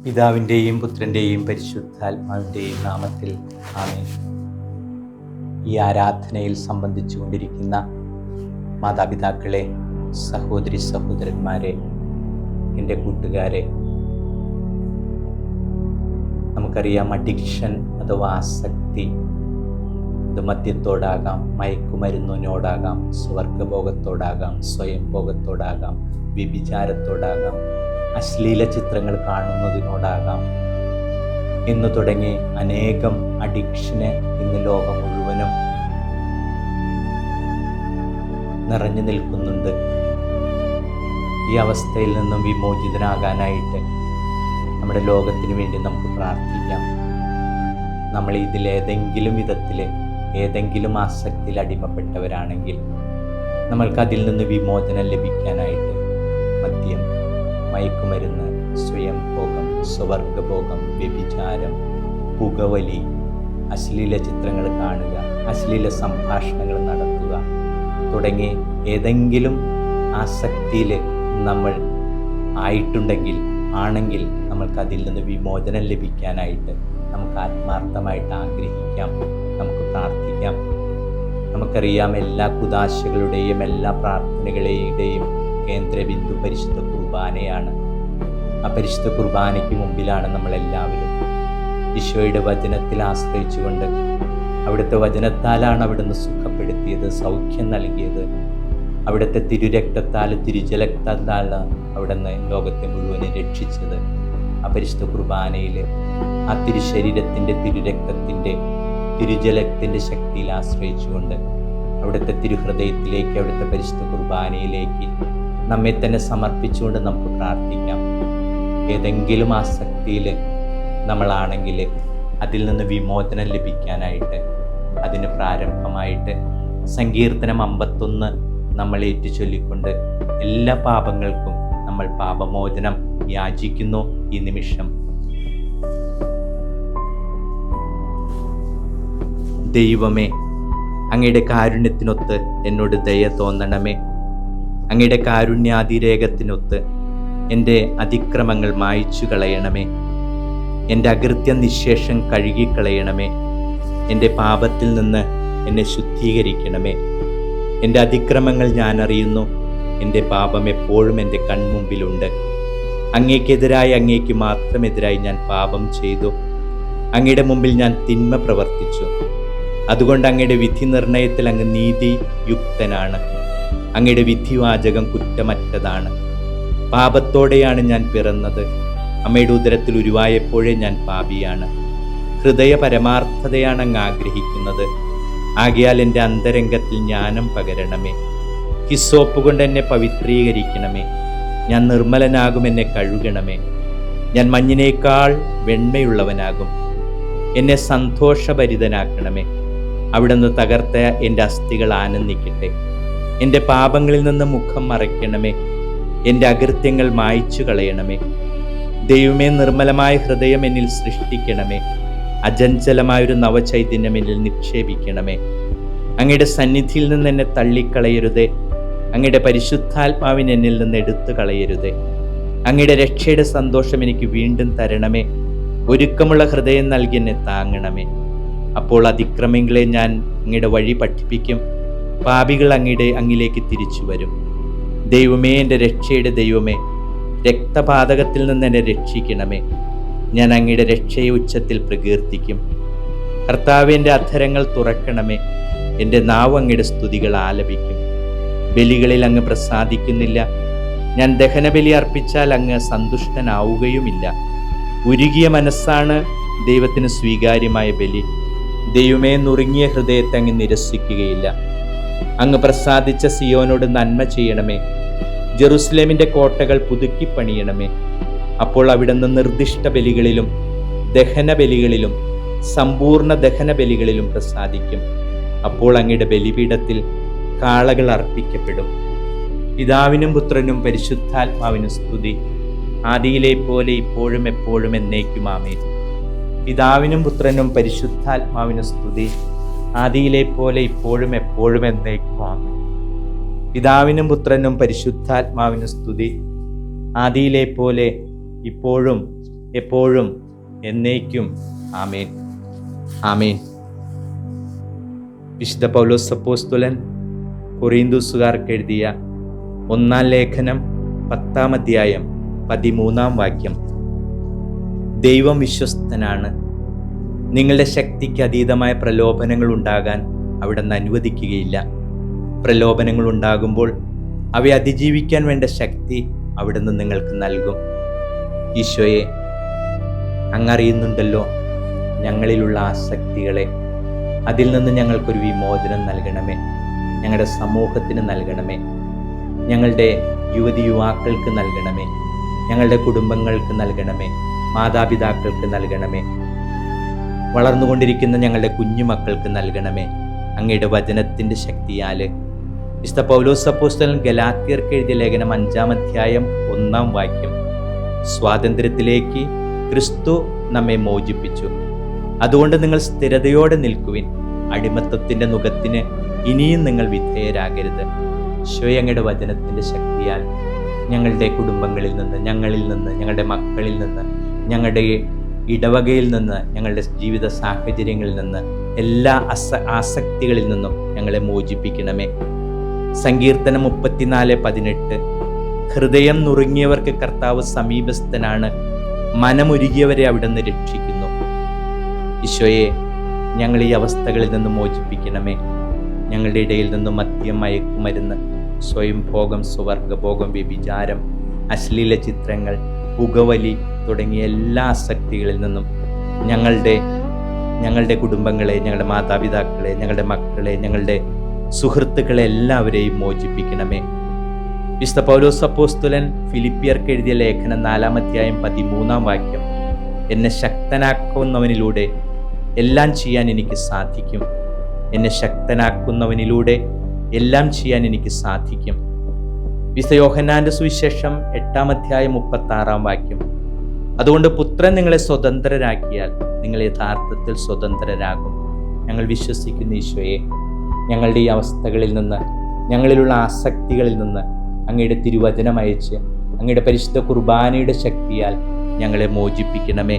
പിതാവിൻ്റെയും പുത്രൻ്റെയും പരിശുദ്ധാത്മാവിൻ്റെയും നാമത്തിൽ ആമേൻ. ഈ ആരാധനയിൽ സംബന്ധിച്ചു കൊണ്ടിരിക്കുന്ന മാതാപിതാക്കളെ, സഹോദരി സഹോദരന്മാരെ, എൻ്റെ കൂട്ടുകാരെ, നമുക്കറിയാം അഡിക്ഷൻ അഥവാ ആസക്തി, അത് മദ്യത്തോടാകാം, മയക്കുമരുന്നിനോടാകാം, സ്വർഗഭോഗത്തോടാകാം, സ്വയം ഭോഗത്തോടാകാം, വ്യഭിചാരത്തോടാകാം, അശ്ലീല ചിത്രങ്ങൾ കാണുന്നതിനോടാകാം എന്നു തുടങ്ങി അനേകം അഡിക്ഷന് ഇന്ന് ലോകം മുഴുവനും നിറഞ്ഞു നിൽക്കുന്നുണ്ട്. ഈ അവസ്ഥയിൽ നിന്നും വിമോചിതനാകാനായിട്ട് നമ്മുടെ ലോകത്തിന് വേണ്ടി നമുക്ക് പ്രാർത്ഥിക്കാം. നമ്മൾ ഇതിലേതെങ്കിലും വിധത്തിൽ ഏതെങ്കിലും ആസക്തിയിൽ അടിമപ്പെട്ടവരാണെങ്കിൽ നമ്മൾക്കതിൽ നിന്ന് വിമോചനം ലഭിക്കാനായിട്ട് മദ്യം, മയക്കുമരുന്ന്, സ്വയം ഭോഗം, സ്വർഗഭോഗം, വ്യഭിചാരം, പുകവലി, അശ്ലീല ചിത്രങ്ങൾ കാണുക, അശ്ലീല സംഭാഷണങ്ങൾ നടത്തുക തുടങ്ങി ഏതെങ്കിലും ആസക്തിയിൽ നമ്മൾ ആണെങ്കിൽ നമ്മൾക്കതിൽ നിന്ന് വിമോചനം ലഭിക്കാനായിട്ട് നമുക്ക് ആത്മാർത്ഥമായിട്ട് ആഗ്രഹിക്കാം, നമുക്ക് പ്രാർത്ഥിക്കാം. നമുക്കറിയാം എല്ലാ കുദാശകളുടെയും എല്ലാ പ്രാർത്ഥനകളുടെയും കേന്ദ്രബിന്ദു പരിശുദ്ധ കുർബാനയാണ്. ആ പരിശുദ്ധ കുർബാനയ്ക്ക് മുമ്പിലാണ് നമ്മളെല്ലാവരും ഈശോയുടെ വചനത്തിൽ ആശ്രയിച്ചുകൊണ്ട്, അവിടുത്തെ വചനത്താലാണ് അവിടുന്ന് സുഖപ്പെടുത്തിയത്, സൗഖ്യം നൽകിയത്. അവിടുത്തെ തിരുരക്തത്താൽ, തിരുജലത്താലാണ് അവിടുന്ന് ലോകത്തെ മുഴുവനും രക്ഷിച്ചത്. ആ പരിശുദ്ധ കുർബാനയിൽ ആ തിരുശരീരത്തിൻ്റെ, തിരുരക്തത്തിൻ്റെ, തിരുജലത്തിൻ്റെ ശക്തിയിൽ ആശ്രയിച്ചുകൊണ്ട് അവിടുത്തെ തിരുഹൃദയത്തിലേക്ക്, അവിടുത്തെ പരിശുദ്ധ കുർബാനയിലേക്ക് നമ്മെ തന്നെ സമർപ്പിച്ചുകൊണ്ട് നമുക്ക് പ്രാർത്ഥിക്കാം. ഏതെങ്കിലും ആസക്തിയിൽ നമ്മളാണെങ്കിൽ അതിൽ നിന്ന് വിമോചനം ലഭിക്കാനായിട്ട് അതിന് പ്രാരംഭമായിട്ട് സങ്കീർത്തനം 51 നമ്മൾ ഏറ്റുചൊല്ലിക്കൊണ്ട് എല്ലാ പാപങ്ങൾക്കും നമ്മൾ പാപമോചനം യാചിക്കുന്നു ഈ നിമിഷം. ദൈവമേ, അങ്ങയുടെ കാരുണ്യത്തിനൊത്ത് എന്നോട് ദയ തോന്നണമേ. അങ്ങയുടെ കാരുണ്യാതിരേകത്തിനൊത്ത് എൻ്റെ അതിക്രമങ്ങൾ മായ്ച്ചു കളയണമേ. എൻ്റെ അകൃത്യ നിശേഷം കഴുകിക്കളയണമേ. എൻ്റെ പാപത്തിൽ നിന്ന് എന്നെ ശുദ്ധീകരിക്കണമേ. എൻ്റെ അതിക്രമങ്ങൾ ഞാൻ അറിയുന്നു, എൻ്റെ പാപം എപ്പോഴും എൻ്റെ കൺമുമ്പിലുണ്ട്. അങ്ങേക്ക് മാത്രമെതിരായി ഞാൻ പാപം ചെയ്തു. അങ്ങയുടെ മുമ്പിൽ ഞാൻ തിന്മ പ്രവർത്തിച്ചു. അതുകൊണ്ട് അങ്ങയുടെ വിധി നിർണയത്തിൽ അങ്ങ് നീതിയുക്തനാണ്. അങ്ങയുടെ വിധിവാചകം കുറ്റമറ്റതാണ്. പാപത്തോടെയാണ് ഞാൻ പിറന്നത്. അമ്മയുടെ ഉദരത്തിൽ ഉരുവായപ്പോഴേ ഞാൻ പാപിയാണ്. ഹൃദയ പരമാർത്ഥതയാണ് അങ്ങ് ആഗ്രഹിക്കുന്നത്. ആകയാൽ എൻ്റെ അന്തരംഗത്തിൽ ജ്ഞാനം പകരണമേ. ഹിസ്സോപ്പ് കൊണ്ട് എന്നെ പവിത്രീകരിക്കണമേ. ഞാൻ നിർമ്മലനാകും, എന്നെ കഴുകണമേ. ഞാൻ മഞ്ഞിനേക്കാൾ വെണ്മയുള്ളവനാകും. എന്നെ സന്തോഷഭരിതനാക്കണമേ. അവിടുന്ന് തകർത്ത എൻ്റെ അസ്ഥികൾ ആനന്ദിക്കട്ടെ. എൻ്റെ പാപങ്ങളിൽ നിന്ന് മുഖം മറയ്ക്കണമേ. എൻ്റെ അകൃത്യങ്ങൾ മായ്ച്ചു കളയണമേ. ദൈവമേ, നിർമ്മലമായ ഹൃദയം എന്നിൽ സൃഷ്ടിക്കണമേ. അചഞ്ചലമായൊരു നവചൈതന്യം എന്നിൽ നിക്ഷേപിക്കണമേ. അങ്ങയുടെ സന്നിധിയിൽ നിന്ന് എന്നെ തള്ളിക്കളയരുതേ. അങ്ങയുടെ പരിശുദ്ധാത്മാവിനെ എന്നിൽ നിന്ന് എടുത്തു കളയരുതേ. അങ്ങയുടെ രക്ഷയുടെ സന്തോഷം എനിക്ക് വീണ്ടും തരണമേ. ഒരുക്കമുള്ള ഹൃദയം നൽകി എന്നെ താങ്ങണമേ. അപ്പോൾ അതിക്രമികളെ ഞാൻ അങ്ങയുടെ വഴി പഠിപ്പിക്കും. പാപികൾ അങ്ങിലേക്ക് തിരിച്ചു വരും. ദൈവമേ, എൻ്റെ രക്ഷയുടെ ദൈവമേ, രക്തപാതകത്തിൽ നിന്ന് എന്നെ രക്ഷിക്കണമേ. ഞാൻ അങ്ങയുടെ രക്ഷയെ ഉച്ചത്തിൽ പ്രകീർത്തിക്കും. കർത്താവേ, എൻ്റെ അധരങ്ങൾ തുറക്കണമേ. എൻ്റെ നാവ് അങ്ങയുടെ സ്തുതികൾ ആലപിക്കും. ബലികളിൽ അങ്ങ് പ്രസാദിക്കുന്നില്ല. ഞാൻ ദഹനബലി അർപ്പിച്ചാൽ അങ്ങ് സന്തുഷ്ടനാവുകയുമില്ല. ഉരുകിയ മനസ്സാണ് ദൈവത്തിന് സ്വീകാര്യമായ ബലി. ദൈവമേ, നുറുങ്ങിയ ഹൃദയത്തെ അങ്ങ് നിരസിക്കുകയില്ല. അങ്ങ് പ്രസാദിച്ച സിയോനോട് നന്മ ചെയ്യണമേ. ജെറുസലേമിൻ്റെ കോട്ടകൾ പുതുക്കി പണിയണമേ. അപ്പോൾ അവിടുന്ന് നിർദ്ദിഷ്ട ബലികളിലും ദഹന ബലികളിലും സമ്പൂർണ്ണ ദഹന ബലികളിലും പ്രസാദിക്കും. അപ്പോൾ അങ്ങയുടെ ബലിപീഠത്തിൽ കാളകൾ അർപ്പിക്കപ്പെടും. പിതാവിനും പുത്രനും പരിശുദ്ധാത്മാവിനും സ്തുതി, ആദിയിലെ പോലെ ഇപ്പോഴും എപ്പോഴും എന്നേക്കും ആമേൻ. പിതാവിനും പുത്രനും പരിശുദ്ധാത്മാവിനും സ്തുതി, ആദിയിലെ പോലെ ഇപ്പോഴും എപ്പോഴും എന്നേക്കും ആമേൻ. പിതാവിനും പുത്രനും പരിശുദ്ധാത്മാവിനും സ്തുതി, ആദിയിലെ പോലെ ഇപ്പോഴും എപ്പോഴും എന്നേക്കും. ആമേൻ. ആമേൻ. വിശുദ്ധ പൗലോസ് അപ്പോസ്തലൻ കൊറിന്തോസുകാർക്ക് എഴുതിയ 1-ാം ലേഖനം 10-ാം അധ്യായം 13-ാം വാക്യം. ദൈവം വിശ്വസ്തനാണ്. നിങ്ങളുടെ ശക്തിക്ക് അതീതമായ പ്രലോഭനങ്ങൾ ഉണ്ടാകാൻ അവിടുന്ന് അനുവദിക്കുകയില്ല. പ്രലോഭനങ്ങൾ ഉണ്ടാകുമ്പോൾ അവയെ അതിജീവിക്കാൻ വേണ്ട ശക്തി അവിടുന്ന് നിങ്ങൾക്ക് നൽകും. ഈശോയെ, അങ്ങറിയുന്നുണ്ടല്ലോ ഞങ്ങളിലുള്ള ആസക്തികളെ. അതിൽ നിന്ന് ഞങ്ങൾക്കൊരു വിമോചനം നൽകണമേ. ഞങ്ങളുടെ സമൂഹത്തിന് നൽകണമേ. ഞങ്ങളുടെ യുവതിയുവാക്കൾക്ക് നൽകണമേ. ഞങ്ങളുടെ കുടുംബങ്ങൾക്ക് നൽകണമേ. മാതാപിതാക്കൾക്ക് നൽകണമേ. വളർന്നുകൊണ്ടിരിക്കുന്ന ഞങ്ങളുടെ കുഞ്ഞുമക്കൾക്ക് നൽകണമേ. അങ്ങയുടെ വചനത്തിൻ്റെ ശക്തിയാൽ. വിശുദ്ധ പൗലോസ് അപ്പോസ്തലൻ ഗലാത്യർക്ക് എഴുതിയ ലേഖനം 5-ാം അധ്യായം 1-ാം വാക്യം. സ്വാതന്ത്ര്യത്തിലേക്ക് ക്രിസ്തു നമ്മെ മോചിപ്പിച്ചു. അതുകൊണ്ട് നിങ്ങൾ സ്ഥിരതയോടെ നിൽക്കുവിൻ. അടിമത്തത്തിൻ്റെ നുകത്തിന് ഇനിയും നിങ്ങൾ വിധേയരാകരുത്. ഈശോയെ, അങ്ങയുടെ വചനത്തിൻ്റെ ശക്തിയാൽ ഞങ്ങളുടെ കുടുംബങ്ങളിൽ നിന്ന്, ഞങ്ങളിൽ നിന്ന്, ഞങ്ങളുടെ മക്കളിൽ നിന്ന്, ഞങ്ങളുടെ ഇടവകയിൽ നിന്ന്, ഞങ്ങളുടെ ജീവിത സാഹചര്യങ്ങളിൽ നിന്ന്, എല്ലാ ആസക്തികളിൽ നിന്നും ഞങ്ങളെ മോചിപ്പിക്കണമേ. സങ്കീർത്തനം 34:18. ഹൃദയം നുറുങ്ങിയവർക്ക് കർത്താവ് സമീപസ്ഥനാണ്, മനമുരുകിയവരെ അവിടുന്ന് രക്ഷിക്കുന്നു. ഈശോയെ, ഞങ്ങൾ ഈ അവസ്ഥകളിൽ നിന്ന് മോചിപ്പിക്കണമേ. ഞങ്ങളുടെ ഇടയിൽ നിന്നും മദ്യം, മയക്കുമരുന്ന്, സ്വയംഭോഗം, സ്വവർഗഭോഗം, വ്യഭിചാരം, അശ്ലീല ചിത്രങ്ങൾ, പുകവലി തുടങ്ങിയ എല്ലാ ആസക്തികളിൽ നിന്നും ഞങ്ങളുടെ കുടുംബങ്ങളെ, ഞങ്ങളുടെ മാതാപിതാക്കളെ, ഞങ്ങളുടെ മക്കളെ, ഞങ്ങളുടെ സുഹൃത്തുക്കളെ എല്ലാവരെയും മോചിപ്പിക്കണമേ. വിശുദ്ധ പൗലോസ് അപ്പോസ്തലൻ ഫിലിപ്പിയർക്ക് എഴുതിയ ലേഖനം 4-ാം അധ്യായം 13-ാം വാക്യം. എന്നെ ശക്തനാക്കുന്നവനിലൂടെ എല്ലാം ചെയ്യാൻ എനിക്ക് സാധിക്കും. എന്നെ ശക്തനാക്കുന്നവനിലൂടെ എല്ലാം ചെയ്യാൻ എനിക്ക് സാധിക്കും. വിശുദ്ധ യോഹന്നാന്റെ സുവിശേഷം 8-ാം അധ്യായം 36-ാം വാക്യം. അതുകൊണ്ട് പുത്രൻ നിങ്ങളെ സ്വതന്ത്രരാക്കിയാൽ നിങ്ങൾ യഥാർത്ഥത്തിൽ സ്വതന്ത്രരാകും. ഞങ്ങൾ വിശ്വസിക്കുന്ന ഈശോയെ, ഞങ്ങളുടെ ഈ അവസ്ഥകളിൽ നിന്ന്, ഞങ്ങളിലുള്ള ആസക്തികളിൽ നിന്ന് അങ്ങയുടെ തിരുവചനം അയച്ച് അങ്ങയുടെ പരിശുദ്ധ കുർബാനയുടെ ശക്തിയാൽ ഞങ്ങളെ മോചിപ്പിക്കണമേ.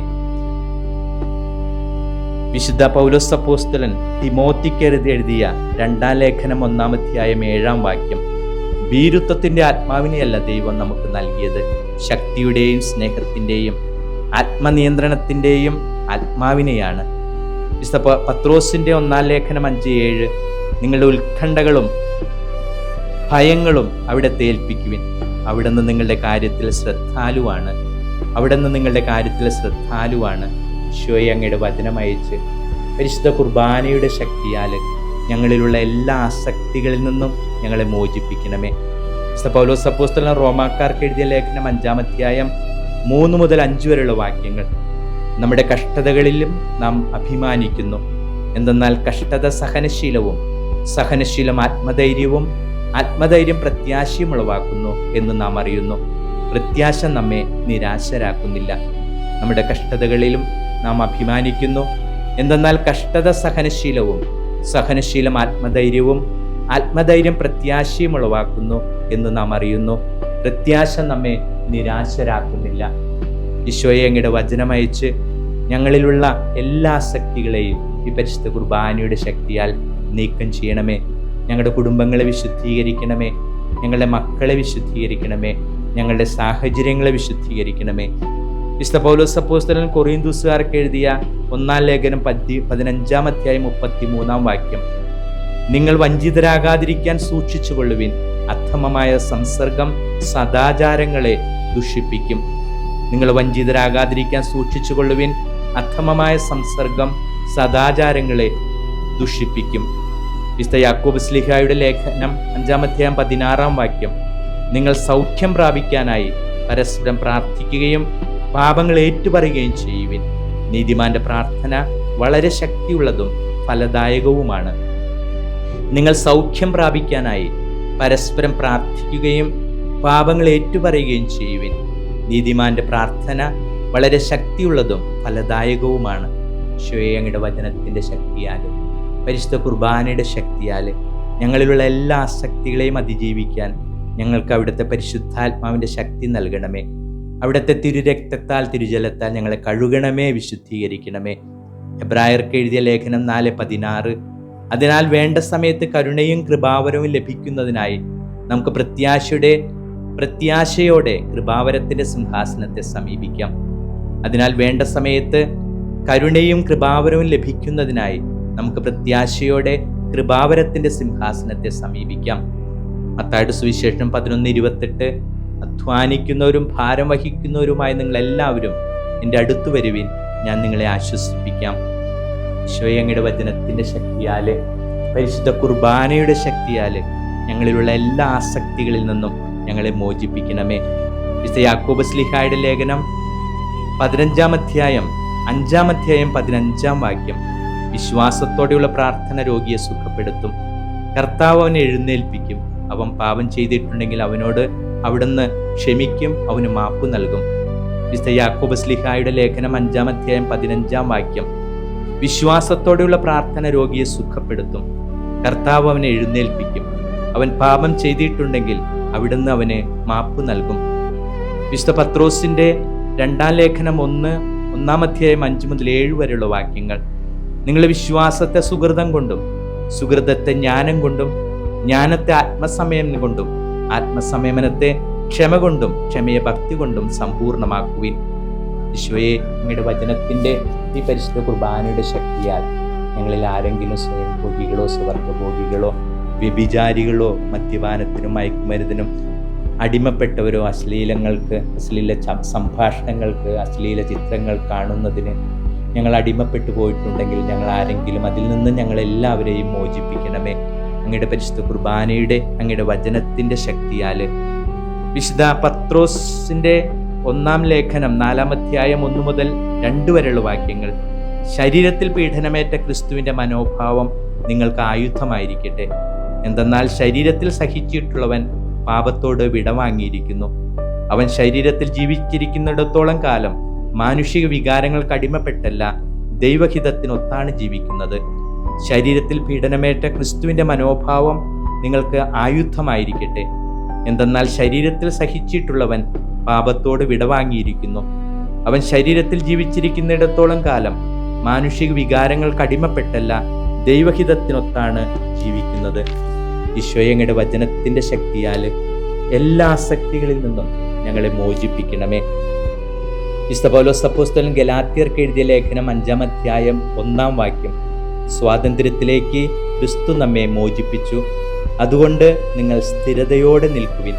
വിശുദ്ധ പൗലോസ് അപ്പോസ്തലൻ തിമോത്തിക്ക് എഴുതിയ 2-ാം ലേഖനം 1-ാം അധ്യായം 7-ാം വാക്യം. ഭീരുത്വത്തിന്റെ ആത്മാവിനെയല്ല ദൈവം നമുക്ക് നൽകിയത്, ശക്തിയുടെയും സ്നേഹത്തിൻ്റെയും ആത്മനിയന്ത്രണത്തിൻ്റെയും ആത്മാവിനെയാണ്. വിശുദ്ധ പത്രോസിന്റെ 1-ാം ലേഖനം 5:7. നിങ്ങളുടെ ഉത്കണ്ഠകളും ഭയങ്ങളും അവിടുത്തെ ഏൽപ്പിക്കുവിൻ. അവിടുന്ന് നിങ്ങളുടെ കാര്യത്തിൽ ശ്രദ്ധാലുവാണ്. ഈശോയെ, അങ്ങയുടെ വചനം അയച്ച് പരിശുദ്ധ കുർബാനയുടെ ശക്തിയാൽ ഞങ്ങളിലുള്ള എല്ലാ ആസക്തികളിൽ നിന്നും ഞങ്ങളെ മോചിപ്പിക്കണമേ. വിശുദ്ധ പൗലോസ് അപ്പോസ്തലൻ റോമാക്കാർക്ക് എഴുതിയ ലേഖനം 5-ാം അധ്യായം 3 മുതൽ 5 വരെയുള്ള വാക്യങ്ങൾ. നമ്മുടെ കഷ്ടതകളിലും നാം അഭിമാനിക്കുന്നു. എന്തെന്നാൽ കഷ്ടത സഹനശീലവും, സഹനശീലം ആത്മധൈര്യവും, ആത്മധൈര്യം പ്രത്യാശയും ഉളവാക്കുന്നു എന്ന് നാം അറിയുന്നു. പ്രത്യാശ നമ്മെ നിരാശരാക്കുന്നില്ല. നമ്മുടെ കഷ്ടതകളിലും നാം അഭിമാനിക്കുന്നു. എന്തെന്നാൽ കഷ്ടത സഹനശീലവും, സഹനശീലം ആത്മധൈര്യവും, ആത്മധൈര്യം പ്രത്യാശയും ഉളവാക്കുന്നു എന്ന് നാം അറിയുന്നു. പ്രത്യാശ നമ്മെ നിരാശരാക്കുന്നില്ല. ഈശോയെ, അങ്ങയുടെ വചനമയച്ച് ഞങ്ങളിലുള്ള എല്ലാ ആസക്തികളെയും ഈ പരിശുദ്ധ കുർബാനയുടെ ശക്തിയാൽ നീക്കം ചെയ്യണമേ. ഞങ്ങളുടെ കുടുംബങ്ങളെ വിശുദ്ധീകരിക്കണമേ. ഞങ്ങളുടെ മക്കളെ വിശുദ്ധീകരിക്കണമേ. ഞങ്ങളുടെ സാഹചര്യങ്ങളെ വിശുദ്ധീകരിക്കണമേ. വിശുദ്ധ പൗലോസ് അപ്പോസ്തലൻ കൊറിന്തോസുകാർക്ക് എഴുതിയ 1-ാം ലേഖനം 15-ാം അധ്യായം 33-ാം വാക്യം. നിങ്ങൾ വഞ്ചിതരാകാതിരിക്കാൻ സൂക്ഷിച്ചുകൊള്ളുവിൻ. അധമമായ സംസർഗം സദാചാരങ്ങളെ ദുഷിപ്പിക്കും. നിങ്ങൾ വഞ്ചിതരാകാതിരിക്കാൻ സൂക്ഷിച്ചുകൊള്ളുവിൻ. അധമമായ സംസർഗം സദാചാരങ്ങളെ ദുഷിപ്പിക്കും. വിശുദ്ധ യാക്കോബ് ശ്ലീഹായുടെ ലേഖനം 5-ാം അധ്യായം 16-ാം വാക്യം. നിങ്ങൾ സൗഖ്യം പ്രാപിക്കാനായി പരസ്പരം പ്രാർത്ഥിക്കുകയും പാപങ്ങൾ ഏറ്റുപറയുകയും ചെയ്യുവിൻ. നീതിമാന്റെ പ്രാർത്ഥന വളരെ ശക്തിയുള്ളതും ഫലദായകവുമാണ്. നിങ്ങൾ സൗഖ്യം പ്രാപിക്കാനായി പരസ്പരം പ്രാർത്ഥിക്കുകയും പാപങ്ങൾ ഏറ്റുപറയുകയും ചെയ്യുവിൻ. നീതിമാന്റെ പ്രാർത്ഥന വളരെ ശക്തിയുള്ളതും ഫലദായകവുമാണ്. ഈശോയെ, അങ്ങയുടെ വചനത്തിൻ്റെ ശക്തിയാൽ, പരിശുദ്ധ കുർബാനയുടെ ശക്തിയാൽ ഞങ്ങളിലുള്ള എല്ലാ ആസക്തികളെയും അതിജീവിക്കാൻ ഞങ്ങൾക്ക് അവിടുത്തെ പരിശുദ്ധാത്മാവിൻ്റെ ശക്തി നൽകണമേ. അവിടുത്തെ തിരുരക്തത്താൽ തിരുജലത്താൽ ഞങ്ങളെ കഴുകണമേ, വിശുദ്ധീകരിക്കണമേ. എബ്രായർക്ക് എഴുതിയ ലേഖനം 4:16. അതിനാൽ വേണ്ട സമയത്ത് കരുണയും കൃപാവരവും ലഭിക്കുന്നതിനായി നമുക്ക് പ്രത്യാശയോടെ കൃപാവരത്തിന്റെ സിംഹാസനത്തെ സമീപിക്കാം. അതിനാൽ വേണ്ട സമയത്ത് കരുണയും കൃപാവരവും ലഭിക്കുന്നതിനായി നമുക്ക് പ്രത്യാശയോടെ കൃപാവരത്തിന്റെ സിംഹാസനത്തെ സമീപിക്കാം. മത്തായിയുടെ സുവിശേഷം 11:28. അധ്വാനിക്കുന്നവരും ഭാരം വഹിക്കുന്നവരുമായി നിങ്ങൾ എല്ലാവരും എൻ്റെ അടുത്ത് വരുവിൻ, ഞാൻ നിങ്ങളെ ആശ്വസിപ്പിക്കാം. ഈശോയെ, അങ്ങയുടെ വചനത്തിന്റെ ശക്തിയാല്, പരിശുദ്ധ കുർബാനയുടെ ശക്തിയാല് ഞങ്ങളിലുള്ള എല്ലാ ആസക്തികളിൽ നിന്നും ഞങ്ങളെ മോചിപ്പിക്കണമേ. വിശുദ്ധ യാക്കോബ് ശ്ലീഹായുടെ ലേഖനം 15-ാം അധ്യായം 15-ാം വാക്യം. വിശ്വാസത്തോടെയുള്ള പ്രാർത്ഥന രോഗിയെ സുഖപ്പെടുത്തും. കർത്താവ് അവനെ എഴുന്നേൽപ്പിക്കും. അവൻ പാപം ചെയ്തിട്ടുണ്ടെങ്കിൽ അവനോട് അവിടുന്ന് ക്ഷമിക്കും, അവന് മാപ്പ് നൽകും. വിശുദ്ധ യാക്കോബ് ശ്ലീഹായുടെ ലേഖനം 5-ാം അധ്യായം 15-ാം വാക്യം. വിശ്വാസത്തോടെയുള്ള പ്രാർത്ഥന രോഗിയെ സുഖപ്പെടുത്തും. കർത്താവ് അവനെ എഴുന്നേൽപ്പിക്കും. അവൻ പാപം ചെയ്തിട്ടുണ്ടെങ്കിൽ അവിടുന്ന് അവന് മാപ്പ് നൽകും. വിശുദ്ധ പത്രോസിന്റെ 2-ാം ലേഖനം 1-ാം അധ്യായം 5 മുതൽ 7 വരെയുള്ള വാക്യങ്ങൾ. നിങ്ങളുടെ വിശ്വാസത്തെ സുഹൃതം കൊണ്ടും, സുഹൃതത്തെ ജ്ഞാനം കൊണ്ടും, ജ്ഞാനത്തെ ആത്മസംയമനം കൊണ്ടും, ആത്മസംയമനത്തെ ക്ഷമ കൊണ്ടും, ക്ഷമയെ ഭക്തി കൊണ്ടും സമ്പൂർണമാക്കുവിൻ. ഈശോയെ, അങ്ങയുടെ വചനത്തിന്റെ ഈ പരിശുദ്ധ കുർബാനയുടെ ശക്തിയാൽ ഞങ്ങളിൽ ആരെങ്കിലും സ്വയം ഭോഗികളോ സ്വർഗഭോഗികളോ വ്യഭിചാരികളോ മദ്യപാനത്തിനും മയക്കുമരുന്നിനും അടിമപ്പെട്ടവരോ അശ്ലീല സംഭാഷണങ്ങൾക്ക്, അശ്ലീല ചിത്രങ്ങൾ കാണുന്നതിന് ഞങ്ങൾ അടിമപ്പെട്ടു പോയിട്ടുണ്ടെങ്കിൽ ഞങ്ങൾ ആരെങ്കിലും അതിൽ നിന്ന് ഞങ്ങളെല്ലാവരെയും മോചിപ്പിക്കണമേ. അങ്ങയുടെ പരിശുദ്ധ കുർബാനയുടെ, അങ്ങയുടെ വചനത്തിന്റെ ശക്തിയാല്. വിശുദ്ധ പത്രോസിന്റെ 1-ാം ലേഖനം 4-ാം അധ്യായം 1 മുതൽ 2 വരെയുള്ള വാക്യങ്ങൾ. ശരീരത്തിൽ പീഡനമേറ്റ ക്രിസ്തുവിന്റെ മനോഭാവം നിങ്ങൾക്ക് ആയുധമായിരിക്കട്ടെ. എന്തെന്നാൽ ശരീരത്തിൽ സഹിച്ചിട്ടുള്ളവൻ പാപത്തോട് വിടവാങ്ങിയിരിക്കുന്നു. അവൻ ശരീരത്തിൽ ജീവിച്ചിരിക്കുന്നിടത്തോളം കാലം മാനുഷിക വികാരങ്ങൾക്ക് അടിമപ്പെട്ടല്ല, ദൈവഹിതത്തിനൊത്താണ് ജീവിക്കുന്നത്. ശരീരത്തിൽ പീഡനമേറ്റ ക്രിസ്തുവിന്റെ മനോഭാവം നിങ്ങൾക്ക് ആയുധമായിരിക്കട്ടെ. എന്തെന്നാൽ ശരീരത്തിൽ സഹിച്ചിട്ടുള്ളവൻ പാപത്തോട് വിടവാങ്ങിയിരിക്കുന്നു. അവൻ ശരീരത്തിൽ ജീവിച്ചിരിക്കുന്നിടത്തോളം കാലം മാനുഷിക വികാരങ്ങൾക്ക് അടിമപ്പെട്ടല്ല, ദൈവഹിതത്തിനൊത്താണ് ജീവിക്കുന്നത്. ഈശോയെ, അങ്ങയുടെ വചനത്തിന്റെ ശക്തിയാല് എല്ലാ ആസക്തികളിൽ നിന്നും ഞങ്ങളെ മോചിപ്പിക്കണമേ. വിശുദ്ധ പൗലോസ് അപ്പോസ്തലൻ ഗലാത്യർക്ക് എഴുതിയ ലേഖനം 5-ാം അധ്യായം 1-ാം വാക്യം. സ്വാതന്ത്ര്യത്തിലേക്ക് ക്രിസ്തു നമ്മെ മോചിപ്പിച്ചു. അതുകൊണ്ട് നിങ്ങൾ സ്ഥിരതയോടെ നിൽക്കുവിൻ.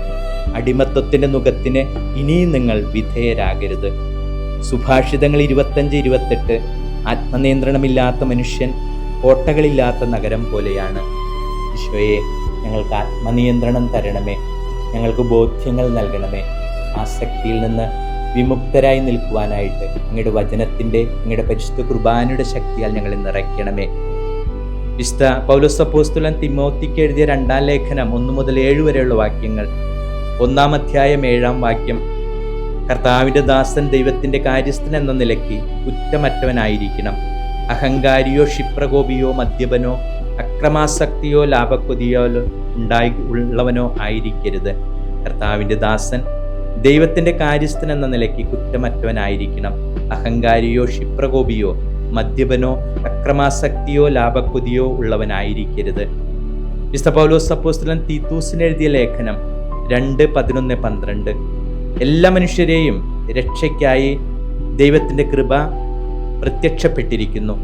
അടിമത്വത്തിന്റെ നുകത്തിന് ഇനിയും നിങ്ങൾ വിധേയരാകരുത്. സുഭാഷിതങ്ങൾ 25-28. ആത്മനിയന്ത്രണമില്ലാത്ത മനുഷ്യൻ കോട്ടകളില്ലാത്ത നഗരം പോലെയാണ്. ഈശോയെ, ഞങ്ങൾക്ക് ആത്മനിയന്ത്രണം തരണമേ. ഞങ്ങൾക്ക് ബോധ്യങ്ങൾ നൽകണമേ. ആസക്തിയിൽ നിന്ന് വിമുക്തരായി നിൽക്കുവാനായിട്ട് അങ്ങയുടെ വചനത്തിന്റെ, അങ്ങയുടെ പരിശുദ്ധ കുർബാനയുടെ ശക്തിയാൽ ഞങ്ങളെ നിറയ്ക്കണമേ. വിശുദ്ധ പൗലോസ് അപ്പോസ്തലൻ തിമോത്തിക്ക് എഴുതിയ 2-ാം ലേഖനം 1 മുതൽ 7 വരെയുള്ള വാക്യങ്ങൾ. 1-ാം അധ്യായം 7-ാം വാക്യം. കർത്താവിന്റെ ദാസൻ ദൈവത്തിന്റെ കാര്യസ്ഥൻ എന്ന നിലയ്ക്ക് കുറ്റമറ്റവനായിരിക്കണം. അഹങ്കാരിയോ ക്ഷിപ്രകോപിയോ മദ്യപനോ അക്രമാസക്തിയോ ലാഭക്കൊതിയോ ഉള്ളവനോ ആയിരിക്കരുത്. കർത്താവിന്റെ ദാസൻ ദൈവത്തിന്റെ കാര്യസ്ഥൻ എന്ന നിലയ്ക്ക് കുറ്റമറ്റവനായിരിക്കണം. അഹങ്കാരിയോ ക്ഷിപ്രകോപിയോ മദ്യപനോ അക്രമാസക്തിയോ ലാഭക്കൊതിയോ ഉള്ളവനായിരിക്കരുത്. വിശുദ്ധ പൗലോസ് അപ്പോസ്തലൻ തീത്തൂസിന് എഴുതിയ ലേഖനം 2:11-12. എല്ലാ മനുഷ്യരെയും രക്ഷയ്ക്കായി ദൈവത്തിന്റെ കൃപ പ്രത്യക്ഷപ്പെട്ടിരിക്കുന്നു.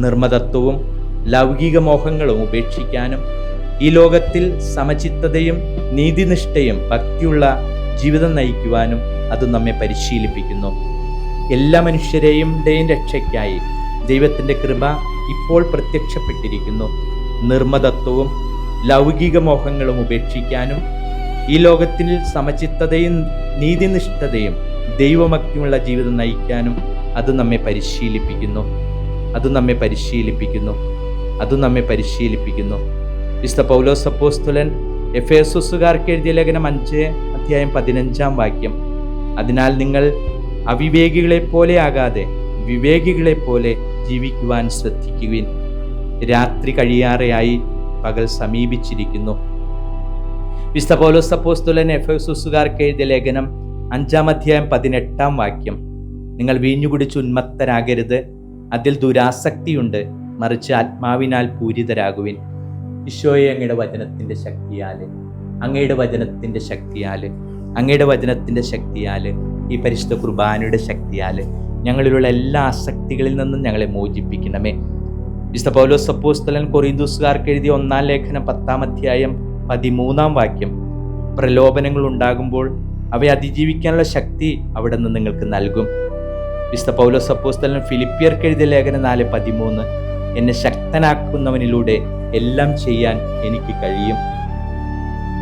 നിർമ്മതത്വവും ലൗകിക മോഹങ്ങളും ഉപേക്ഷിക്കാനും ഈ ലോകത്തിൽ സമചിത്തതയും നീതിനിഷ്ഠയും ഭക്തിയുള്ള ജീവിതം നയിക്കുവാനും അത് നമ്മെ പരിശീലിപ്പിക്കുന്നു. എല്ലാ മനുഷ്യരെയും രക്ഷയ്ക്കായി ദൈവത്തിന്റെ കൃപ ഇപ്പോൾ പ്രത്യക്ഷപ്പെട്ടിരിക്കുന്നു. നിർമ്മതത്വവും ലൗകിക മോഹങ്ങളും ഉപേക്ഷിക്കാനും ഈ ലോകത്തിൽ സമചിത്തതയും നീതിനിഷ്ഠതയും ദൈവഭക്തിയുള്ള ജീവിതം നയിക്കാനും അത് നമ്മെ പരിശീലിപ്പിക്കുന്നു. വിശുദ്ധ പൗലോസ് അപ്പോസ്തലൻ എഫേസോസുകാർക്ക് എഴുതിയ ലേഖനം 5-ാം അധ്യായം 15-ാം വാക്യം. അതിനാൽ നിങ്ങൾ അവിവേകികളെ പോലെ ആകാതെ വിവേകികളെ പോലെ ജീവിക്കുവാൻ ശ്രദ്ധിക്കുവിൻ. രാത്രി കഴിയാറെയായി, പകൽ സമീപിച്ചിരിക്കുന്നു. വിശുദ്ധ പൗലോസ് അപ്പോസ്തലൻ എഫേസോസുകാർക്ക് എഴുതിയ ലേഖനം 5-ാം അധ്യായം 18-ാം വാക്യം, നിങ്ങൾ വീഞ്ഞുകുടിച്ച് ഉന്മത്തരാകരുത്, അതിൽ ദുരാസക്തിയുണ്ട്, മറിച്ച് ആത്മാവിനാൽ പൂരിതരാകുവിൻ. ഈശോയെ, അങ്ങയുടെ വചനത്തിൻ്റെ ശക്തിയാൽ, അങ്ങയുടെ വചനത്തിൻ്റെ ശക്തിയാൽ, അങ്ങയുടെ വചനത്തിൻ്റെ ശക്തിയാൽ, ഈ പരിശുദ്ധ കുർബാനയുടെ ശക്തിയാൽ ഞങ്ങളിലുള്ള എല്ലാ ആസക്തികളിൽ നിന്നും ഞങ്ങളെ മോചിപ്പിക്കണമേ. വിശുദ്ധ പൗലോസ് അപ്പോസ്തലൻ കൊറിന്തോസുകാർക്ക് എഴുതിയ 1-ാം ലേഖനം 10-ാം അധ്യായം 13-ാം വാക്യം, പ്രലോഭനങ്ങൾ ഉണ്ടാകുമ്പോൾ അവയെ അതിജീവിക്കാനുള്ള ശക്തി അവിടെ നിന്ന് നിങ്ങൾക്ക് നൽകും. വിശുദ്ധ പൗലോസ് അപ്പോസ്തലൻ ഫിലിപ്പിയർക്ക് എഴുതിയ ലേഖനം 4:13, എന്നെ ശക്തനാക്കുന്നവനിലൂടെ എല്ലാം ചെയ്യാൻ എനിക്ക് കഴിയും.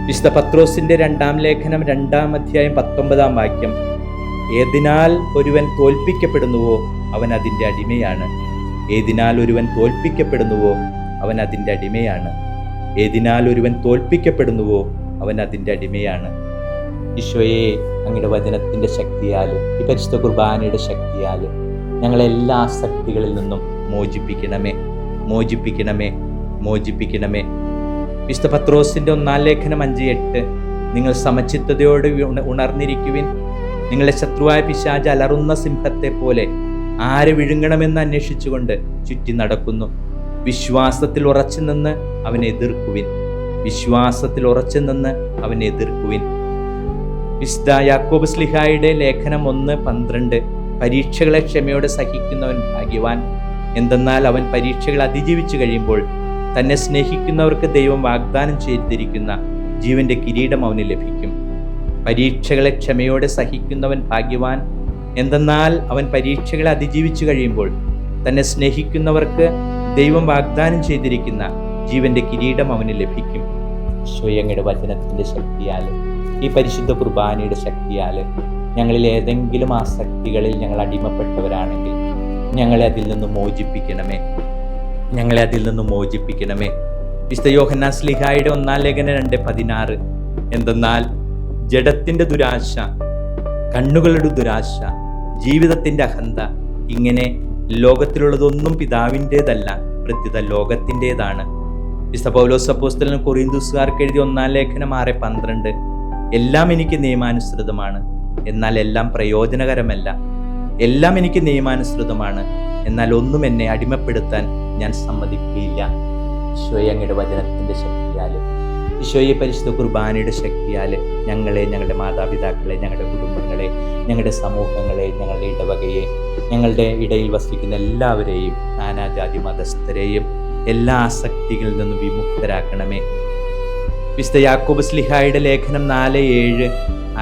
വിശുദ്ധ പത്രോസിന്റെ 2-ാം ലേഖനം 2-ാം അധ്യായം 19-ാം വാക്യം, ഏതിനാൽ ഒരുവൻ തോൽപ്പിക്കപ്പെടുന്നുവോ അവൻ അതിൻ്റെ അടിമയാണ്. ഏതിനാൽ ഒരുവൻ തോൽപ്പിക്കപ്പെടുന്നുവോ അവൻ അതിൻ്റെ അടിമയാണ്. ഏതിനാൽ ഒരുവൻ തോൽപ്പിക്കപ്പെടുന്നുവോ അവൻ അതിൻ്റെ അടിമയാണ്. ഈശോയെ, അങ്ങയുടെ വചനത്തിൻ്റെ ശക്തിയാൽ, ഈ പരിശുദ്ധ കുർബാനയുടെ ശക്തിയാൽ ഞങ്ങളെല്ലാ ആസക്തികളിൽ നിന്നും മോചിപ്പിക്കണമേ, മോചിപ്പിക്കണമേ, മോചിപ്പിക്കണമേ. വിശുദ്ധ പത്രോസിന്റെ 1-ാം ലേഖനം 5:8, നിങ്ങൾ സമചിത്തതയോട് ഉണർന്നിരിക്കുവിൻ. നിങ്ങളെ ശത്രുവായ പിശാച് അലറുന്ന സിംഹത്തെ പോലെ ആരെ വിഴുങ്ങണമെന്ന് അന്വേഷിച്ചുകൊണ്ട് ചുറ്റി നടക്കുന്നു. വിശ്വാസത്തിൽ ഉറച്ചു നിന്ന് അവനെ എതിർക്കുവിൻ. വിശ്വാസത്തിൽ ഉറച്ചു നിന്ന് അവനെ എതിർക്കുവിൻ. വിശുദ്ധ യാക്കോബ് ശ്ലീഹായുടെ ലേഖനം 1:12, പരീക്ഷകളെ ക്ഷമയോടെ സഹിക്കുന്നവൻ ഭാഗ്യവാൻ. എന്തെന്നാൽ അവൻ പരീക്ഷകൾ അതിജീവിച്ചു കഴിയുമ്പോൾ തന്നെ സ്നേഹിക്കുന്നവർക്ക് ദൈവം വാഗ്ദാനം ചെയ്തിരിക്കുന്ന ജീവന്റെ കിരീടം അവന് ലഭിക്കും. പരീക്ഷകളെ ക്ഷമയോടെ സഹിക്കുന്നവൻ ഭാഗ്യവാൻ. എന്തെന്നാൽ അവൻ പരീക്ഷകളെ അതിജീവിച്ചു കഴിയുമ്പോൾ തന്നെ സ്നേഹിക്കുന്നവർക്ക് ദൈവം വാഗ്ദാനം ചെയ്തിരിക്കുന്ന ജീവന്റെ കിരീടം അവന് ലഭിക്കും. ഈശോയുടെ വചനത്തിന്റെ ശക്തിയാൽ, ഈ പരിശുദ്ധ കുർബാനയുടെ ശക്തിയാൽ ഞങ്ങളിൽ ഏതെങ്കിലും ആസക്തികളിൽ ഞങ്ങൾ അടിമപ്പെട്ടവരാണെങ്കിൽ ഞങ്ങളെ അതിൽ നിന്ന് മോചിപ്പിക്കണമേ, ഞങ്ങളെ അതിൽ നിന്ന് മോചിപ്പിക്കണമേ. വിശുദ്ധ യോഹന്നാൻ ശ്ലീഹായുടെ 1-ാം ലേഖനം 2:16, എന്തെന്നാൽ ജഡത്തിന്റെ ദുരാശ, കണ്ണുകളുടെ ദുരാശ, ജീവിതത്തിന്റെ അഹന്ത, ഇങ്ങനെ ലോകത്തിലുള്ളതൊന്നും പിതാവിൻ്റെതല്ല, പ്രത്യുത ലോകത്തിൻ്റെതാണ്. വിശുദ്ധ പൗലോസ് അപ്പോസ്തലൻ കൊറിന്തോസുകാർക്ക് എഴുതിയ 1-ാം ലേഖനം 6:12, എല്ലാം എനിക്ക് നിയമാനുസൃതമാണ്, എന്നാൽ എല്ലാം പ്രയോജനകരമല്ല. എല്ലാം എനിക്ക് നിയമാനുസൃതമാണ്, എന്നാൽ ഒന്നും എന്നെ അടിമപ്പെടുത്താൻ ഞാൻ സമ്മതിക്കുകയില്ല. ഈശോയെ, അങ്ങയുടെ വചനത്തിന്റെ ശക്തിയാൽ, ഈശോയെ പരിശുദ്ധ കുർബാനയുടെ ശക്തിയാൽ ഞങ്ങളെ, ഞങ്ങളുടെ മാതാപിതാക്കളെ, ഞങ്ങളുടെ കുടുംബങ്ങളെ, ഞങ്ങളുടെ സമൂഹങ്ങളെ, ഞങ്ങളുടെ ഇടവകയെ, ഞങ്ങളുടെ ഇടയിൽ വസിക്കുന്ന എല്ലാവരെയും, നാനാജാതി മതസ്ഥരെയും എല്ലാ ആസക്തികളിൽ നിന്നും വിമുക്തരാക്കണമേ. വിശുദ്ധ യാക്കോബ് ശ്ലീഹായുടെ ലേഖനം 4:7,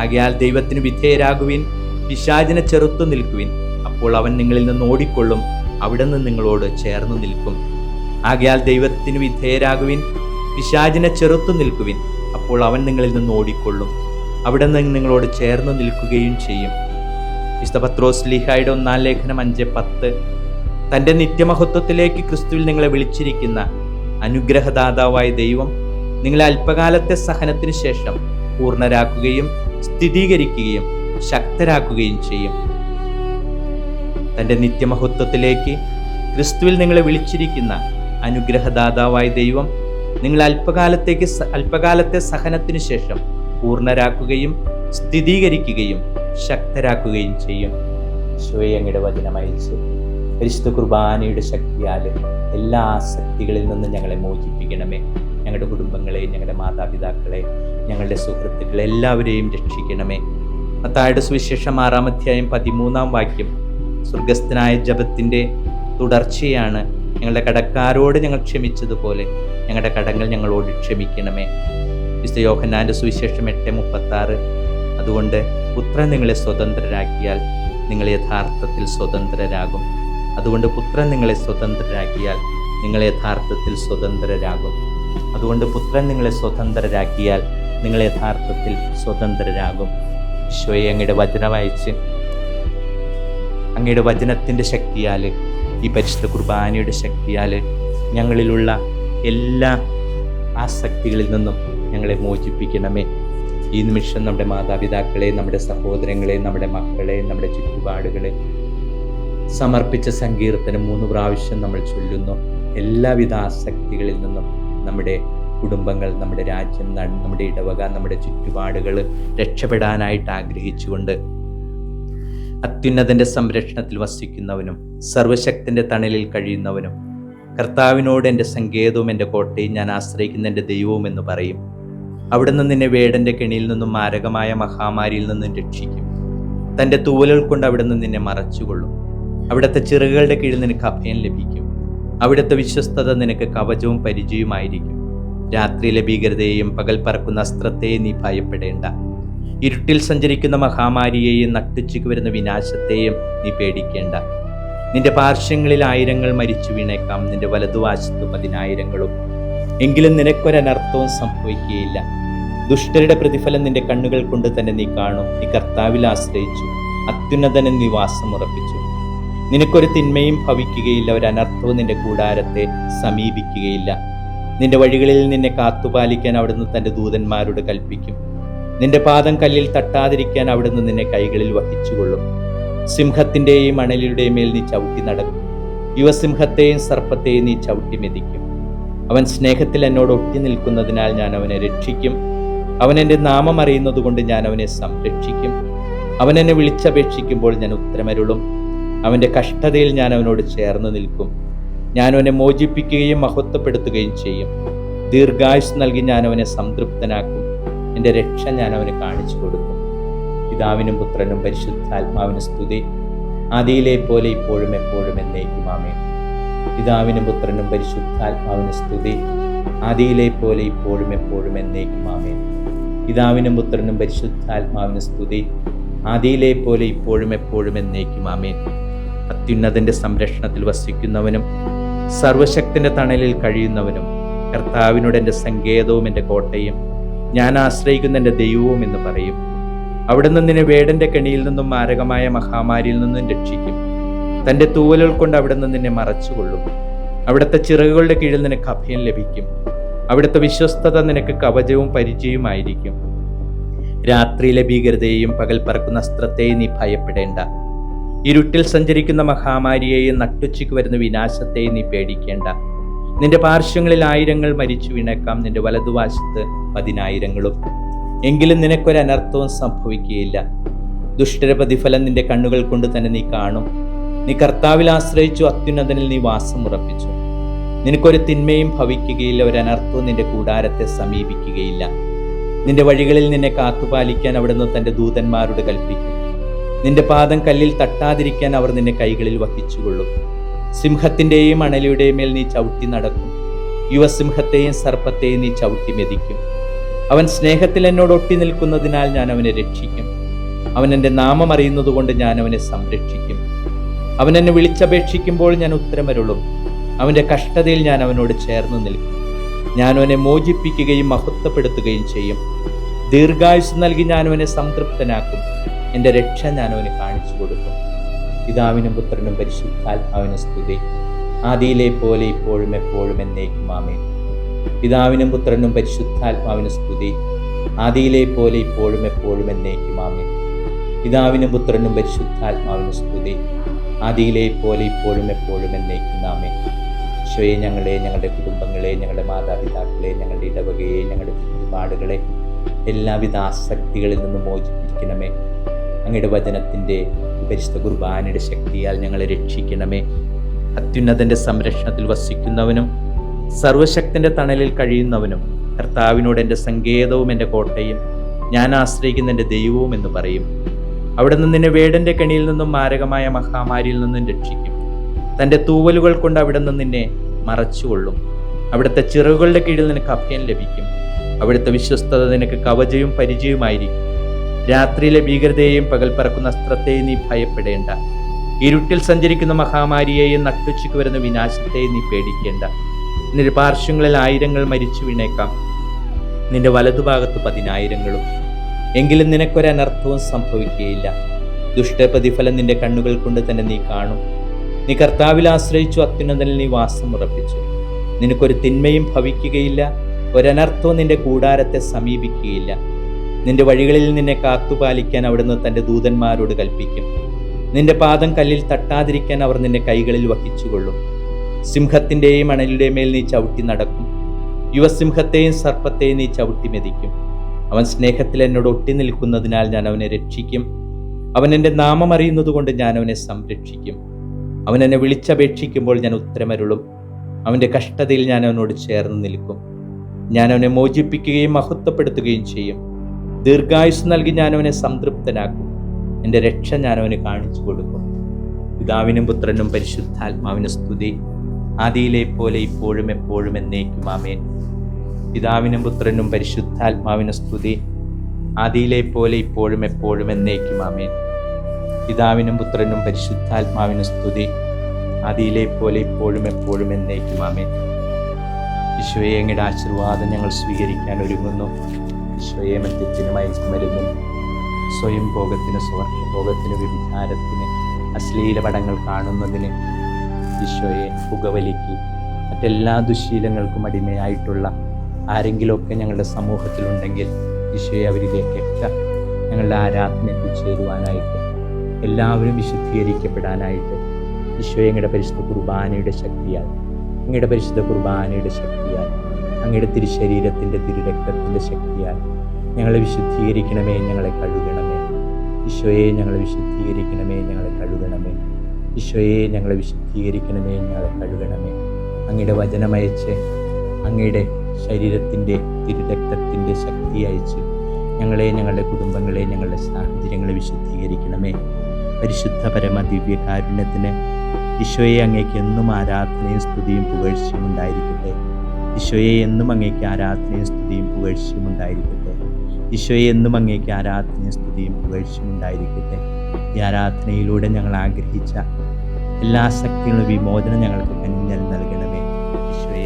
ആകയാൽ ദൈവത്തിന് വിധേയരാകുവിൻ, പിശാചിനെ ചെറുത്തു നിൽക്കുവിൻ, അപ്പോൾ അവൻ നിങ്ങളിൽ നിന്ന് ഓടിക്കൊള്ളും, അവിടെ നിന്ന് നിങ്ങളോട് ചേർന്ന് നിൽക്കും. ആകയാൽ ദൈവത്തിന് വിധേയരാകുവിൻ, പിശാചിനെ ചെറുത്തു നിൽക്കുവിൻ, അപ്പോൾ അവൻ നിങ്ങളിൽ നിന്ന് ഓടിക്കൊള്ളും, അവിടെ നിന്ന് നിങ്ങളോട് ചേർന്ന് നിൽക്കുകയും ചെയ്യും. വിശുദ്ധ പത്രോസ് ശ്ലീഹായുടെ 1-ാം ലേഖനം 5:10, തൻ്റെ നിത്യമഹത്വത്തിലേക്ക് ക്രിസ്തുവിൽ നിങ്ങളെ വിളിച്ചിരിക്കുന്ന അനുഗ്രഹദാതാവായ ദൈവം നിങ്ങളെ അല്പകാലത്തെ സഹനത്തിന് ശേഷം പൂർണ്ണരാക്കുകയും സ്ഥിരീകരിക്കുകയും ശക്തരാക്കുകയും ചെയ്യും. തൻ്റെ നിത്യമഹത്വത്തിലേക്ക് ക്രിസ്തുവിൽ നിങ്ങളെ വിളിച്ചിരിക്കുന്ന അനുഗ്രഹദാതാവായ ദൈവം നിങ്ങളെ അല്പകാലത്തെ സഹനത്തിന് ശേഷം പൂർണ്ണരാക്കുകയും സ്ഥിരീകരിക്കുകയും ശക്തരാക്കുകയും ചെയ്യും. ഈശോയെ, അങ്ങയുടെ വചനം അയച്ച് പരിശുദ്ധ കുർബാനയുടെ ശക്തിയാൽ എല്ലാ ആസക്തികളിൽ നിന്നും ഞങ്ങളെ മോചിപ്പിക്കണമേ. ഞങ്ങളുടെ കുടുംബങ്ങളെ, ഞങ്ങളുടെ മാതാപിതാക്കളെ, ഞങ്ങളുടെ സുഹൃത്തുക്കളെ എല്ലാവരെയും രക്ഷിക്കണമേ. മത്തായിയുടെ സുവിശേഷം 6-ാം അധ്യായം 13-ാം വാക്യം, സ്വർഗസ്ഥനായ ജപത്തിൻ്റെ തുടർച്ചയാണ്, ഞങ്ങളുടെ കടക്കാരോട് ഞങ്ങൾ ക്ഷമിച്ചതുപോലെ ഞങ്ങളുടെ കടങ്ങൾ ഞങ്ങളോട് ക്ഷമിക്കണമേ. വിശുദ്ധ യോഹന്നാന്റെ സുവിശേഷം 8:36, അതുകൊണ്ട് പുത്രൻ നിങ്ങളെ സ്വതന്ത്രരാക്കിയാൽ നിങ്ങൾ യഥാർത്ഥത്തിൽ സ്വതന്ത്രരാകും. അതുകൊണ്ട് പുത്രൻ നിങ്ങളെ സ്വതന്ത്രരാക്കിയാൽ നിങ്ങൾ യഥാർത്ഥത്തിൽ സ്വതന്ത്രരാകും. അതുകൊണ്ട് പുത്രൻ നിങ്ങളെ സ്വതന്ത്രരാക്കിയാൽ നിങ്ങൾ യഥാർത്ഥത്തിൽ സ്വതന്ത്രരാകും. ഈശോയെ, അങ്ങയുടെ വചനം അയച്ച് അങ്ങയുടെ വചനത്തിൻ്റെ ശക്തിയാൽ, ഈ പരിശുദ്ധ കുർബാനയുടെ ശക്തിയാൽ ഞങ്ങളിലുള്ള എല്ലാ ആസക്തികളിൽ നിന്നും ഞങ്ങളെ മോചിപ്പിക്കണമേ. ഈ നിമിഷം നമ്മുടെ മാതാപിതാക്കളെ, നമ്മുടെ സഹോദരങ്ങളെ, നമ്മുടെ മക്കളെ, നമ്മുടെ ചുറ്റുപാടുകളെ സമർപ്പിച്ച സങ്കീർത്തനം 3 പ്രാവശ്യം നമ്മൾ ചൊല്ലുന്നു. എല്ലാവിധ ആസക്തികളിൽ നിന്നും നമ്മുടെ കുടുംബങ്ങൾ, നമ്മുടെ രാജ്യം, നമ്മുടെ ഇടവക, നമ്മുടെ ചുറ്റുപാടുകൾ രക്ഷപ്പെടാനായിട്ട് ആഗ്രഹിച്ചുകൊണ്ട് അത്യുന്നതൻ്റെ സംരക്ഷണത്തിൽ വസിക്കുന്നവനും സർവശക്തൻ്റെ തണലിൽ കഴിയുന്നവനും കർത്താവിനോട് എൻ്റെ സങ്കേതവും എൻ്റെ കോട്ടയും ഞാൻ ആശ്രയിക്കുന്ന എൻ്റെ ദൈവവും എന്ന് പറയും. അവിടുന്ന് നിന്നെ വേടൻ്റെ കെണിയിൽ നിന്നും മാരകമായ മഹാമാരിയിൽ നിന്നും രക്ഷിക്കും. തൻ്റെ തൂവലുകൾ കൊണ്ട് അവിടുന്ന് നിന്നെ മറച്ചുകൊള്ളും. അവിടുത്തെ ചിറകുകളുടെ കീഴിൽ നിനക്ക് അഭയം ലഭിക്കും. അവിടുത്തെ വിശ്വസ്തത നിനക്ക് കവചവും പരിചയവുമായിരിക്കും. രാത്രിയിലെ ഭീകരതയെയും പകൽ പറക്കുന്ന അസ്ത്രത്തെയും നീ ഭയപ്പെടേണ്ട. ഇരുട്ടിൽ സഞ്ചരിക്കുന്ന മഹാമാരിയെയും നട്ടുച്ചയ്ക്ക് വരുന്ന വിനാശത്തെയും നീ പേടിക്കേണ്ട. നിന്റെ പാർശ്വങ്ങളിൽ 1000 മരിച്ചു വീണേക്കാം, നിന്റെ വലതുവശത്ത് 10,000. എങ്കിലും നിനക്കൊരനർത്ഥവും സംഭവിക്കുകയില്ല. ദുഷ്ടരുടെ പ്രതിഫലം നിന്റെ കണ്ണുകൾ കൊണ്ട് തന്നെ നീ കാണും. നീ കർത്താവിൽ ആശ്രയിച്ചു, അത്യുന്നതന് നീ വാസമുറപ്പിച്ചു. നിനക്കൊരു തിന്മയും ഭവിക്കുകയില്ല, ഒരനർത്ഥവും നിന്റെ കൂടാരത്തെ സമീപിക്കുകയില്ല. നിന്റെ വഴികളിൽ നിന്നെ കാത്തുപാലിക്കാൻ അവിടുന്ന് തൻ്റെ ദൂതന്മാരോട് കൽപ്പിക്കും. നിന്റെ പാദം കല്ലിൽ തട്ടാതിരിക്കാൻ അവിടുന്ന് നിന്നെ കൈകളിൽ വഹിച്ചുകൊള്ളും. സിംഹത്തിൻ്റെയും അണലിയുടെയും മേൽ നീ ചവിട്ടി നടക്കും. യുവസിംഹത്തെയും സർപ്പത്തെയും നീ ചവിട്ടി മെതിക്കും. അവൻ സ്നേഹത്തിൽ എന്നോട് ഒട്ടി നിൽക്കുന്നതിനാൽ ഞാൻ അവനെ രക്ഷിക്കും. അവൻ എൻ്റെ നാമം അറിയുന്നത് കൊണ്ട് ഞാൻ അവനെ സംരക്ഷിക്കും. അവൻ എന്നെ വിളിച്ചപേക്ഷിക്കുമ്പോൾ ഞാൻ ഉത്തരമരുളും. അവൻ്റെ കഷ്ടതയിൽ ഞാൻ അവനോട് ചേർന്ന് നിൽക്കും. ഞാൻ അവനെ മോചിപ്പിക്കുകയും മഹത്വപ്പെടുത്തുകയും ചെയ്യും. ദീർഘായുസ് നൽകി ഞാൻ അവനെ സംതൃപ്തനാക്കും. എൻ്റെ രക്ഷ ഞാൻ അവന് കാണിച്ചു കൊടുക്കും. പിതാവിനും പുത്രനും പരിശുദ്ധാത്മാവിനും സ്തുതി, ആദിയിലെ പോലെ ഇപ്പോഴും എപ്പോഴും എന്നേക്കും ആമേൻ. പിതാവിനും പുത്രനും പരിശുദ്ധാത്മാവിനും സ്തുതി, ആദിയിലെ പോലെ ഇപ്പോഴും എപ്പോഴും എന്നേക്കും ആമേൻ. പിതാവിനും പുത്രനും പരിശുദ്ധാത്മാവിനും സ്തുതി, ആദിയിലെ പോലെ ഇപ്പോഴും എപ്പോഴും എന്നേക്കും ആമേൻ. അത്യുന്നതൻ്റെ സംരക്ഷണത്തിൽ വസിക്കുന്നവനും സർവശക്തൻ്റെ തണലിൽ കഴിയുന്നവനും കർത്താവിനോട് എൻ്റെ സങ്കേതവും എൻ്റെ കോട്ടയും ഞാൻ ആശ്രയിക്കുന്ന എൻ്റെ ദൈവവും എന്ന് പറയും. അവിടുന്ന് നിന്നെ വേടൻ്റെ കെണിയിൽ നിന്നും മാരകമായ മഹാമാരിയിൽ നിന്നും രക്ഷിക്കും. തൻ്റെ തൂവലുകൾ കൊണ്ട് അവിടുന്ന് നിന്നെ മറച്ചുകൊള്ളും. അവിടുത്തെ ചിറകുകളുടെ കീഴിൽ നിനക്ക് അഭയം ലഭിക്കും. അവിടുത്തെ വിശ്വസ്തത നിനക്ക് കവചവും പരിചയവുമായിരിക്കും. രാത്രിയിലെ ഭീകരതയെയും പകൽ പറക്കുന്ന അസ്ത്രത്തെയും നീ ഭയപ്പെടേണ്ട. ഇരുട്ടിൽ സഞ്ചരിക്കുന്ന മഹാമാരിയെയും നട്ടുച്ചയ്ക്ക് വരുന്ന വിനാശത്തെയും നീ പേടിക്കേണ്ട. നിന്റെ പാർശ്വങ്ങളിൽ 1000 മരിച്ചു വീണേക്കാം, നിന്റെ വലതുവശത്ത് 10,000. എങ്കിലും നിനക്കൊരനർത്ഥവും സംഭവിക്കുകയില്ല. ദുഷ്ടരുടെ പ്രതിഫലം നിന്റെ കണ്ണുകൾ കൊണ്ട് തന്നെ നീ കാണും. നീ കർത്താവിൽ ആശ്രയിച്ചു, അത്യുന്നതനിൽ നീ വാസമുറപ്പിച്ചു. നിനക്കൊരു തിന്മയും ഭവിക്കുകയില്ല, ഒരനർത്ഥവും നിന്റെ കൂടാരത്തെ സമീപിക്കുകയില്ല. നിന്റെ വഴികളിൽ നിന്നെ കാത്തുപാലിക്കാൻ അവിടുന്ന് തൻ്റെ ദൂതന്മാരോട് കൽപ്പിക്കും. നിന്റെ പാദം കല്ലിൽ തട്ടാതിരിക്കാൻ അവർ നിന്നെ കൈകളിൽ വഹിച്ചുകൊള്ളും. സിംഹത്തിൻ്റെയും അണലിയുടെയും മേൽ നീ ചവിട്ടി നടക്കും. യുവസിംഹത്തെയും സർപ്പത്തെയും നീ ചവിട്ടി മെതിക്കും. അവൻ സ്നേഹത്തിൽ എന്നോട് ഒട്ടി നിൽക്കുന്നതിനാൽ ഞാൻ അവനെ രക്ഷിക്കും. അവൻ എൻ്റെ നാമം അറിയുന്നത് കൊണ്ട് ഞാൻ അവനെ സംരക്ഷിക്കും. അവൻ എന്നെ വിളിച്ചപേക്ഷിക്കുമ്പോൾ ഞാൻ ഉത്തരമരുളും. അവൻ്റെ കഷ്ടതയിൽ ഞാൻ അവനോട് ചേർന്ന് നിൽക്കും. ഞാൻ അവനെ മോചിപ്പിക്കുകയും മഹത്വപ്പെടുത്തുകയും ചെയ്യും. ദീർഘായുസ് നൽകി ഞാൻ അവനെ സംതൃപ്തനാക്കും. എൻ്റെ രക്ഷ ഞാൻ അവന് കാണിച്ചു കൊടുക്കും. പിതാവിനും പുത്രനും പരിശുദ്ധാത്മാവിനും സ്തുതി, ആദിയിലെ പോലെ ഇപ്പോഴും എപ്പോഴും എന്നേക്കും ആമേൻ. പിതാവിനും പുത്രനും പരിശുദ്ധാത്മാവിനും സ്തുതി, ആദിയിലെ പോലെ ഇപ്പോഴും എപ്പോഴും എന്നേക്കും ആമേൻ. പിതാവിനും പുത്രനും പരിശുദ്ധാത്മാവിനും സ്തുതി, ആദിയിലെ പോലെ ഇപ്പോഴും എപ്പോഴും എന്നേക്കും ആമേൻ. ഈശോയെ, ഞങ്ങളെ, ഞങ്ങളുടെ കുടുംബങ്ങളെ, ഞങ്ങളുടെ മാതാപിതാക്കളെ, ഞങ്ങളുടെ ഇടവകയെ, ഞങ്ങളുടെ ചുറ്റുപാടുകളെ എല്ലാവിധ ആസക്തികളിൽ നിന്ന് മോചിപ്പിക്കണമേ. അങ്ങയുടെ വചനത്തിൻ്റെ പരിശുദ്ധ കുർബാനയുടെ ശക്തിയാൽ ഞങ്ങളെ രക്ഷിക്കണമേ. അത്യുന്നതൻ്റെ സംരക്ഷണത്തിൽ വസിക്കുന്നവനും സർവശക്തൻ്റെ തണലിൽ കഴിയുന്നവനും കർത്താവിനോട് എൻ്റെ സങ്കേതവും എൻ്റെ കോട്ടയും ഞാൻ ആശ്രയിക്കുന്ന എൻ്റെ ദൈവവും എന്ന് പറയും. അവിടുന്ന് നിന്നെ വേടൻ്റെ കെണിയിൽ നിന്നും മാരകമായ മഹാമാരിയിൽ നിന്നും രക്ഷിക്കും. തൻ്റെ തൂവലുകൾ കൊണ്ട് അവിടുന്ന് നിന്നെ മറച്ചുകൊള്ളും. അവിടുത്തെ ചിറകുകളുടെ കീഴിൽ നിനക്ക് അഭയം ലഭിക്കും. അവിടുത്തെ വിശ്വസ്തത നിനക്ക് കവചവും പരിചയവുമായിരിക്കും. രാത്രിയിലെ ഭീകരതയെയും പകൽ പറക്കുന്ന അസ്ത്രത്തെയും നീ ഭയപ്പെടേണ്ട. ഇരുട്ടിൽ സഞ്ചരിക്കുന്ന മഹാമാരിയെയും നട്ടുച്ചയ്ക്ക് വരുന്ന വിനാശത്തെയും നീ പേടിക്കേണ്ട. നിന്റെ പാർശ്വങ്ങളിൽ 1000 മരിച്ചു വീണേക്കാം, നിന്റെ വലതുഭാഗത്ത് 10,000. എങ്കിലും നിനക്കൊരനർത്ഥവും സംഭവിക്കുകയില്ല. ദുഷ്ടപ്രതിഫലം നിന്റെ കണ്ണുകൾ കൊണ്ട് തന്നെ നീ കാണും. നീ കർത്താവിൽ ആശ്രയിച്ചു, അത്യുന്നതനിൽ നീ വാസമുറപ്പിച്ചു. നിനക്കൊരു തിന്മയും ഭവിക്കുകയില്ല, ഒരനർത്ഥവും നിന്റെ കൂടാരത്തെ സമീപിക്കുകയില്ല. നിന്റെ വഴികളിൽ നിന്നെ കാത്തുപാലിക്കാൻ അവിടുന്ന് തൻ്റെ ദൂതന്മാരോട് കൽപ്പിക്കും. നിന്റെ പാദം കല്ലിൽ തട്ടാതിരിക്കാൻ അവർ നിന്നെ കൈകളിൽ വഹിച്ചുകൊള്ളും. സിംഹത്തിൻ്റെയും അണലിയുടെയും മേൽ നീ ചവിട്ടി നടക്കും. യുവസിംഹത്തെയും സർപ്പത്തെയും നീ ചവിട്ടി മെതിക്കും. അവൻ സ്നേഹത്തിൽ എന്നോട് ഒട്ടി നിൽക്കുന്നതിനാൽ ഞാൻ അവനെ രക്ഷിക്കും. അവൻ എൻ്റെ നാമം അറിയുന്നതുകൊണ്ട് ഞാൻ അവനെ സംരക്ഷിക്കും. അവൻ എന്നെ വിളിച്ചപേക്ഷിക്കുമ്പോൾ ഞാൻ ഉത്തരമരുളും. അവൻ്റെ കഷ്ടതയിൽ ഞാൻ അവനോട് ചേർന്ന് നിൽക്കും. ഞാൻ അവനെ മോചിപ്പിക്കുകയും മഹത്വപ്പെടുത്തുകയും ചെയ്യും. ദീർഘായുസ് നൽകി ഞാൻ അവനെ സംതൃപ്തനാക്കും. എൻ്റെ രക്ഷ ഞാൻ അവന് കാണിച്ചു കൊടുക്കും. പിതാവിനും പുത്രനും പരിശുദ്ധാത്മാവിനും സ്തുതി, ആദിയിലെ പോലെ ഇപ്പോഴും എപ്പോഴും എന്നേക്കും ആമേൻ. പിതാവിനും പുത്രനും പരിശുദ്ധാത്മാവിനും സ്തുതി, ആദിയിലെ പോലെ ഇപ്പോഴും എപ്പോഴും എന്നേക്കും ആമേൻ. പിതാവിനും പുത്രനും പരിശുദ്ധാത്മാവിനും സ്തുതി, ആദിയിലെ പോലെ ഇപ്പോഴും എപ്പോഴും എന്നേക്കും ആമേൻ. ഈശോയെ, അങ്ങയുടെ ആശീർവാദം ഞങ്ങൾ സ്വീകരിക്കാൻ ഒരുങ്ങുന്നു. ഈശോയെ, മദ്യത്തിന് മയക്കുമരുന്നും സ്വയം ഭോഗത്തിന്, സ്വർഗഭോഗത്തിന്, വ്യഭിചാരത്തിന്, അശ്ലീല പടങ്ങൾ കാണുന്നതിന്, ഈശോയെ, പുകവലിക്ക്, മറ്റെല്ലാ ദുശീലങ്ങൾക്കും അടിമയായിട്ടുള്ള ആരെങ്കിലുമൊക്കെ ഞങ്ങളുടെ സമൂഹത്തിലുണ്ടെങ്കിൽ ഈശോയെ, അവരിലേക്കൊക്കെ ഞങ്ങളുടെ ആരാധന എത്തിച്ചേരുവാനായിട്ട്, എല്ലാവരും വിശുദ്ധീകരിക്കപ്പെടാനായിട്ട് ഈശോയെ, അങ്ങയുടെ പരിശുദ്ധ കുർബാനയുടെ ശക്തിയാൽ, അങ്ങയുടെ പരിശുദ്ധ കുർബാനയുടെ ശക്തിയാൽ, അങ്ങയുടെ തിരുശരീരത്തിൻ്റെ തിരുരക്തത്തിൻ്റെ ശക്തിയാൽ ഞങ്ങളെ വിശുദ്ധീകരിക്കണമേ, ഞങ്ങളെ കഴുകണമേ. ഈശോയെ, ഞങ്ങളെ വിശുദ്ധീകരിക്കണമേ, ഞങ്ങളെ കഴുകണമേ. ഈശോയെ, ഞങ്ങളെ വിശുദ്ധീകരിക്കണമേ, ഞങ്ങളെ കഴുകണമേ. അങ്ങയുടെ വചനമയച്ച്, അങ്ങയുടെ ശരീരത്തിൻ്റെ തിരുരക്തത്തിൻ്റെ ശക്തി അയച്ച് ഞങ്ങളെ, ഞങ്ങളുടെ കുടുംബങ്ങളെ, ഞങ്ങളുടെ സാഹചര്യങ്ങളെ വിശുദ്ധീകരിക്കണമേ. പരിശുദ്ധ പരമ ദിവ്യകാരുണ്യത്തിന് ഈശോയെ, അങ്ങേക്ക് എന്നും ആരാധനയും സ്തുതിയും പുകഴ്ചയും ഉണ്ടായിരിക്കട്ടെ. ഈശോയെ, എന്നും അങ്ങേക്ക് ആരാധനയും സ്തുതിയും പുകഴ്ചയും ഉണ്ടായിരിക്കട്ടെ. ഈശോയെ, എന്നും അങ്ങേക്ക് ആരാധനയും സ്തുതിയും പുകഴ്ചയും ഉണ്ടായിരിക്കട്ടെ. ഈ ആരാധനയിലൂടെ ഞങ്ങൾ ആഗ്രഹിച്ച എല്ലാ ശക്തികളും വിമോചനം ഞങ്ങൾക്ക് കനിഞ്ഞൽ നൽകണമേ. ഈശോയെ,